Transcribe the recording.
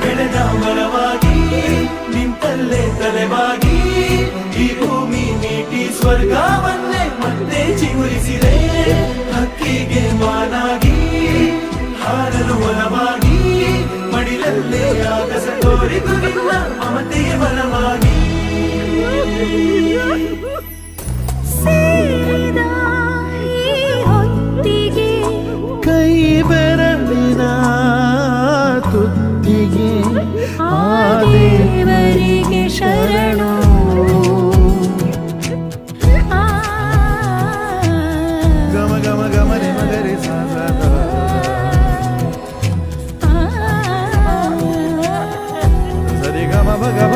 ಬೆಳೆದ ಮರವಾಗಿ ನಿಂತಲ್ಲೇ ತಲೆವಾಗಿ ಈ ಭೂಮಿ ನೀಟಿ ಸ್ವರ್ಗವನ್ನೇ ಮತ್ತೆ ಚಿಗುರಿಸಿದೆ. ಹಕ್ಕಿಗೆ ಮಾನಾಗಿ ಹಾರಲು ಒಲವಾಗಿ ಮಡಿಲಲ್ಲೇ ಆಗಸ ತೋರಿದು ನಿನ್ನ ಮಮತೆಯ ಬಲವಾಗಿ. ಕೈ ಬೆರಳಿನ ತುತ್ತಿಗೆ ಆ ದೇವರಿಗೆ ಶರಣು. ಗಮ ಗಮ ಗಮನೆ ಮಗರಿ ಸಾಸದ ಸರಿ ಗಮ ಗಮ